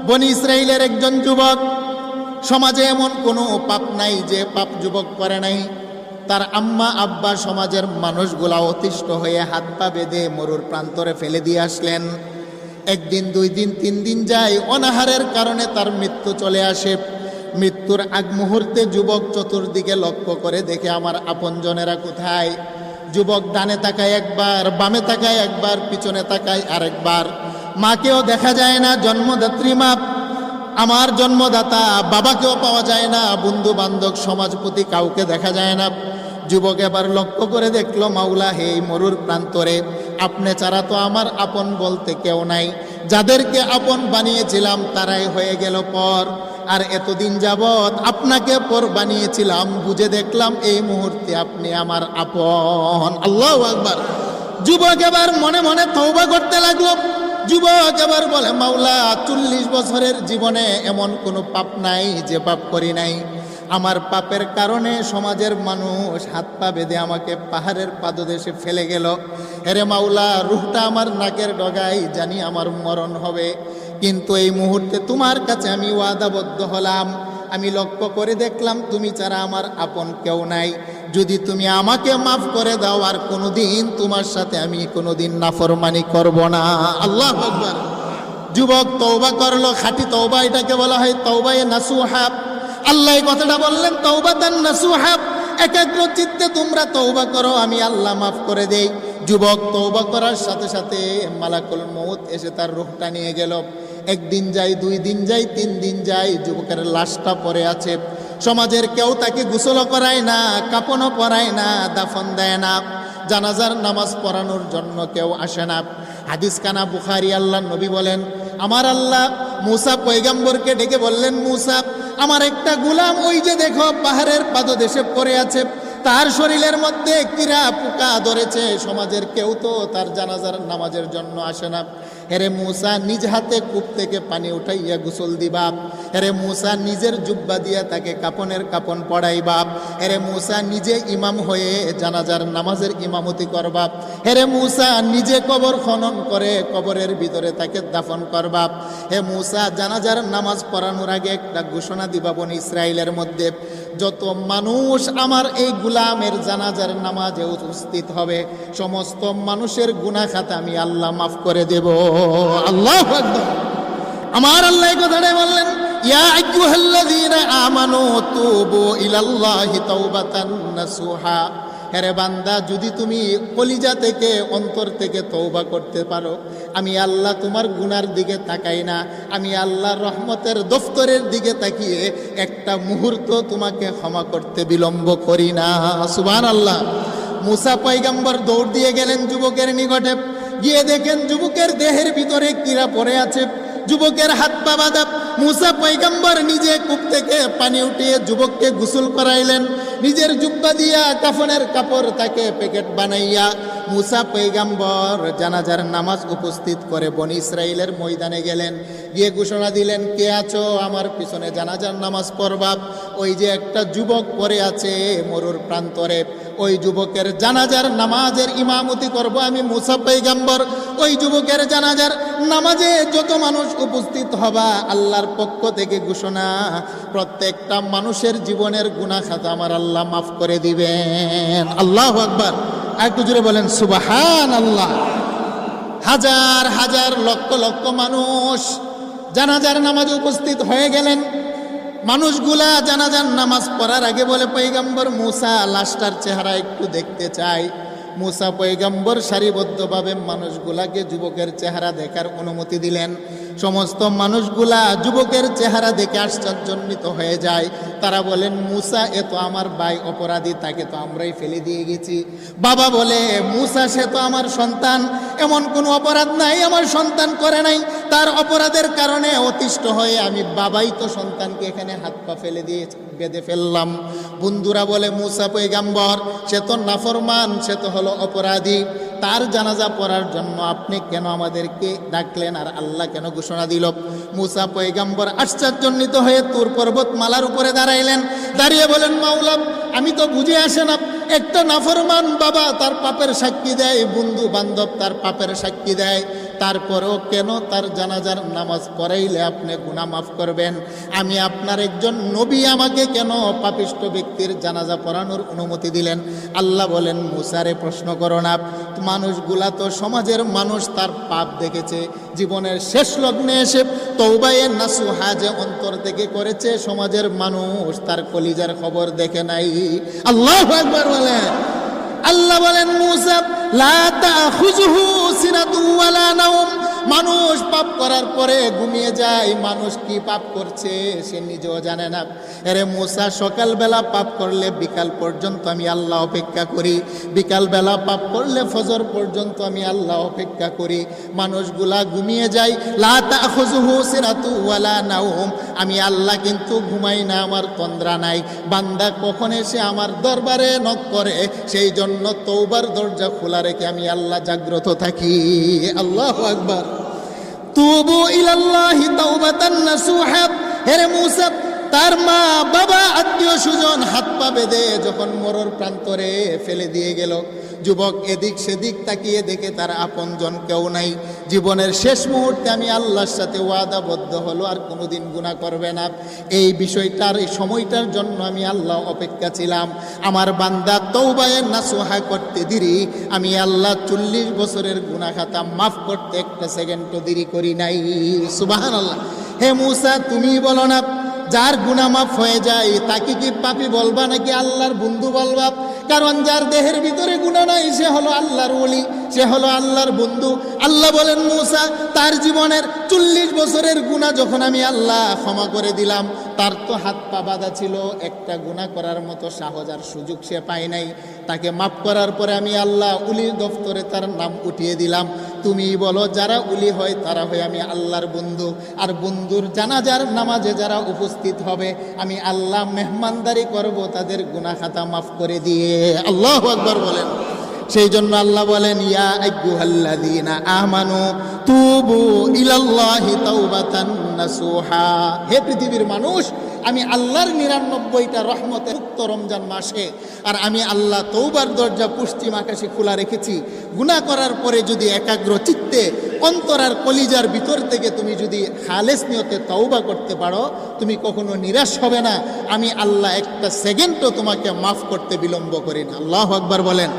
বনি ইসরাইলের একজন যুবক, সমাজে এমন কোনো পাপ নাই যে পাপ যুবক করে নাই। তার আম্মা আব্বা সমাজের মানুষগুলা অতিষ্ঠ হয়ে হাত পা বেঁধে মরুর প্রান্তরে ফেলে দিয়ে আসলেন। একদিন, 2 দিন, 3 দিন যায়, অনাহারের কারণে তার মৃত্যু চলে আসে। মৃত্যুর আগ মুহূর্তে যুবক চতুর্দিকে লক্ষ্য করে দেখে আমার আপনজনেরা কোথায়। যুবক ডানে তাকায় একবার, বামে তাকায় একবার, পিছনে তাকায় আরেকবার। মাকেও দেখা যায় না, জন্মদাত্রী মা, আমার জন্মদাতা বাবাকেও পাওয়া যায় না, বন্ধু বান্ধব সমাজপতি কাউকে দেখা যায় না। যুবক এবার লক্ষ্য করে দেখলো, মাওলা হে, মরুর প্রান্তরে আপনি ছাড়া তো আমার আপন বলতে কেউ নাই। যাদেরকে আপন বানিয়েছিলাম তারাই হয়ে গেল পর। আর এতদিন যাবৎ আপনাকে পর বানিয়েছিলাম, বুঝে দেখলাম এই মুহূর্তে আপনি আমার আপন। আল্লাহু আকবার। যুবক এবার মনে মনে তওবা করতে লাগলো। যুবক এবার বলে, মাওলা 40 বছরের জীবনে এমন কোনো পাপ নাই যে পাপ করি নাই। আমার পাপের কারণে সমাজের মানুষ হাত পা বেঁধে আমাকে পাহাড়ের পাদদেশে ফেলে গেল। হেরে মাওলা, রুহটা আমার নাকের ডগায়, জানি আমার মরণ হবে, কিন্তু এই মুহূর্তে তোমার কাছে আমি ওয়াদাবদ্ধ হলাম। আমি লক্ষ্য করে দেখলাম তুমি ছাড়া আমার আপন কেউ নাই। যদি তুমি আমাকে মাফ করে দাও, আর কোনোদিন তোমার সাথে আমি কোনোদিন নাফরমানি করব না। আল্লাহু আকবার। যুবক তওবা করলো, খাঁটি তওবা, এটাকে বলা হয় তওবায়ে নাসুহা। আল্লাহ এই কথাটা বললেন, তওবাতান নাসুহা, একাগ্র চিত্তে তোমরা তওবা করো, আমি আল্লাহ মাফ করে দেই। যুবক তওবা করার সাথে সাথে মালাকুল মউত এসে তার রূহটা নিয়ে গেল। 1 দিন যায়, 2 দিন যায়, 3 দিন যায়, যুবকের লাশটা পড়ে আছে। সমাজের কেউ তাকে গোসল করায় না, কাপনও পরায় না, দাফন দেয় না, জানাজার নামাজ পড়ানোর জন্য কেউ আসে না। হাদিস কানা বুখারী। আল্লাহ নবী বলেন, আমার আল্লাহ মুসা পয়গম্বরকে ডেকে বললেন, মুসা, আমার একটা গোলাম ওই যে দেখো পাহাড়ের পাদদেশে পড়ে আছে, তার শরীরের মধ্যে কীরা পোকা ধরেছে, সমাজের কেউ তো তার জানাজার নামাজের জন্য আসে না। হেরে মুসা, নিজ হাতে কূপ থেকে পানি উঠাইয়া গোসল দিবা। হেরে মুসা, নিজের জুব্বা দিয়া তাকে কাপনের কাপন পড়াইবা। হেরে মুসা, নিজে ইমাম হয়ে জানাজার নামাজের ইমামতি করবা। হেরে মুসা, নিজে কবর খনন করে কবরের ভিতরে তাকে দাফন করবা। হে মুসা, জানাজার নামাজ পড়ানোর আগে একটা ঘোষণা দিবা, বনি ইসরাইলের মধ্যে যত মানুষ আমার এই গোলামের জানাজার নামাজে উপস্থিত হবে, সমস্ত মানুষের গুনাহ খাতা আমি আল্লাহ মাফ করে দেব। আল্লাহু আকবার। আমার আল্লাহ এই কথাটাই বললেন, ইয়া আইয়ুহাল্লাযীনা আমানু তুবু ইলাল্লাহি তাওবাতান নাসুহা। হেরে বান্দা, যদি তুমি কলিজা থেকে, অন্তর থেকে তওবা করতে পারো, আমি আল্লাহ তোমার গুনার দিকে তাকাই না, আমি আল্লাহর রহমতের দফতরের দিকে তাকিয়ে একটা মুহূর্ত তোমাকে ক্ষমা করতে বিলম্ব করি না। সুবহানাল্লাহ। মুসা পয়গম্বর দৌড় দিয়ে গেলেন যুবকের নিকটে। গিয়ে দেখেন যুবকের দেহের ভিতরে কীরা পড়ে আছে, যুবকের হাত পা বাঁধা। মুসা পয়গম্বর নিজে কূপ থেকে পানি উঠিয়ে যুবককে গোসল করাইলেন। নিজের জুব্বা দিয়া কাফনের কাপড় তাকে প্যাকেট বানাইয়া মুসা পয়গম্বর জানাজার নামাজ উপস্থিত করে বনি ইসরাইলের ময়দানে গেলেন। গিয়ে ঘোষণা দিলেন, কে আছো আমার পিছনে জানাজার নামাজ পড়বা? ওই যে একটা যুবক পড়ে আছে মরুর প্রান্তরে, ওই যুবকের জানাজার নামাজের ইমামতি করব আমি মুসা পয়গম্বর। ওই যুবকের জানাজার নামাজে যত মানুষ উপস্থিত হবা, আল্লাহর পক্ষ থেকে ঘোষণা, প্রত্যেকটা মানুষের জীবনের গুনাহ খাতা আমার আল্লাহ মাফ করে দিবেন। আল্লাহু আকবার। একটু জোরে বলেন সুবহানাল্লাহ। হাজার হাজার লক্ষ লক্ষ মানুষ জানাজার নামাজে উপস্থিত হয়ে গেলেন। মানুষগুলা জানাজার নামাজ পড়ার আগে বলে, পয়গম্বর মুসা, লাশটার চেহারা একটু দেখতে চাই। মুসা পয়গম্বর সারিবদ্ধভাবে মানুষগুলাকে যুবকের চেহারা দেখার অনুমতি দিলেন। সমস্ত মানুষগুলা যুবকের চেহারা দেখে আশ্চর্যান্বিত হয়ে যায়। তারা বলেন, মুসা, এ তো আমার ভাই অপরাধী, তাকে তো আমরাই ফেলে দিয়ে গেছি। বাবা বলে, মুসা, সে তো আমার সন্তান, এমন কোনো অপরাধ নাই, আমার সন্তান করে নাই, তার অপরাধের কারণে অতিষ্ঠ হয়ে আমি বাবাই তো সন্তানকে এখানে হাত পা ফেলে দিয়ে বেঁধে ফেললাম। বন্ধুরা বলে, মুসা পয়গম্বর, সে তো নাফরমান, সে তো হলো অপরাধী, তার জানাজা পড়ার জন্য আপনি কেন আমাদেরকে ডাকলেন, আর আল্লাহ কেন ঘোষণা দিল? মুসা পয়গম্বর আশ্চর্যান্বিত হয়ে তুর পর্বতমালার উপরে দাঁড়াইলেন। দাঁড়িয়ে বলেন, মাওলা, আমি তো বুঝে আসে না, একটা নাফরমান বাবা তার পাপের সাক্ষী দেয়, বন্ধু বান্ধব তার পাপের সাক্ষী দেয়, তারপরেও কেন তার জানাজার নামাজ পড়াইলে আপনি গুনাহ মাফ করবেন? আমি আপনার একজন নবী, আমাকে কেন পাপিষ্ঠ ব্যক্তির জানাজা পড়ানোর অনুমতি দিলেন? আল্লাহ বলেন, মুসারে প্রশ্ন করো না, মানুষগুলা তো সমাজের মানুষ, তার পাপ দেখেছে, জীবনের শেষ লগ্নে এসে তওবায়ে নাসুহা যে অন্তর থেকে করেছে, সমাজের মানুষ তার কলিজার খবর দেখে নাই। আল্লাহু আকবার বলেন। আল্লাহ বলেন, মুসা লা তাখুযুহু সিনাতু ওয়ালা নাওম। মানুষ পাপ করার পরে ঘুমিয়ে যায়, মানুষ কি পাপ করছে সে নিজেও জানে না। আরে মুসা, সকালবেলা পাপ করলে বিকাল পর্যন্ত আমি আল্লাহ অপেক্ষা করি, বিকালবেলা পাপ করলে ফজর পর্যন্ত আমি আল্লাহ অপেক্ষা করি। মানুষগুলা ঘুমিয়ে যায়, লা তাখুযুহু সিনাতু ওয়ালা নাওম। আমি আল্লাহ কিন্তু ঘুমাই না, আমার তন্দ্রা নাই। বান্দা কখন এসে আমার দরবারে নক করে, সেই জন্য তওবার দরজা খোলা রেখে আমি আল্লাহ জাগ্রত থাকি। আল্লাহু আকবার। তুবু ইলাল্লাহি তাওবাতান নাসুহা। হে মুসা, তার মা বাবা আত্মীয় স্বজন হাত পা বেঁধে যখন মরর প্রান্তরে ফেলে দিয়ে গেল, যুবক এদিক সেদিক তাকিয়ে দেখে তার আপনজন কেউ নাই। জীবনের শেষ মুহূর্তে আমি আল্লাহর সাথে ওয়াদাবদ্ধ হলো আর কোনোদিন গুনাহ করবে না। এই বিষয়টার, এই সময়টার জন্য আমি আল্লাহ অপেক্ষা ছিলাম। আমার বান্দা তওবায়ে নাসুহা করতে দেরি, আমি আল্লাহ 40 বছরের গুনাহ খাতা মাফ করতে একটা সেকেন্ডও দেরি করি নাই। সুবহানাল্লাহ। হে মুসা, তুমি বলো না, যার গুনাহ মাফ হয়ে যায় তাকে কি পাপী বলবা নাকি আল্লাহর বন্ধু বলবা? কারণ যার দেহের ভিতরে গুনাহ নাই সে হলো আল্লাহর ওলি, সে হলো আল্লাহর বন্ধু। আল্লাহ বলেন, মুসা, তার জীবনের 40 বছরের গুনাহ যখন আমি আল্লাহ ক্ষমা করে দিলাম, তার তো হাত পা বাঁধা ছিল, একটা গুনাহ করার মতো সাহস আর সুযোগ সে পায় নাই। তাকে মাফ করার পরে আমি আল্লাহ উলির দফতরে তার নাম উঠিয়ে দিলাম। তুমি বলো, যারা উলি হয় তারা হয় আমি আল্লাহর বন্ধু, আর বন্ধুর জানাজার নামাজে যারা উপস্থিত হবে আমি আল্লাহ মেহমানদারি করব তাদের গুনাহ খাতা মাফ করে দিয়ে। আল্লাহু আকবার বলেন। সেই জন্য আল্লাহ বলেন, ইয়া আইয়ুহাল্লাযীনা আমানু তুবু ইলাল্লাহি তাওবাতান নাসুহা। হে পৃথিবীর মানুষ, আমি আল্লাহর 99টা রহমতের উক্ত রমজান মাসে, আর আমি আল্লাহ তওবার দরজা পশ্চিম আকাশে খোলা রেখেছি। গুনাহ করার পরে যদি একাগ্র চিত্তে অন্তরার কলিজার ভিতর থেকে তুমি যদি খালেস নিয়তে তওবা করতে পারো, তুমি কখনো নিরাশ হবে না। আমি আল্লাহ একটা সেকেন্ডও তোমাকে মাফ করতে বিলম্ব করি না। আল্লাহু আকবার বলেন।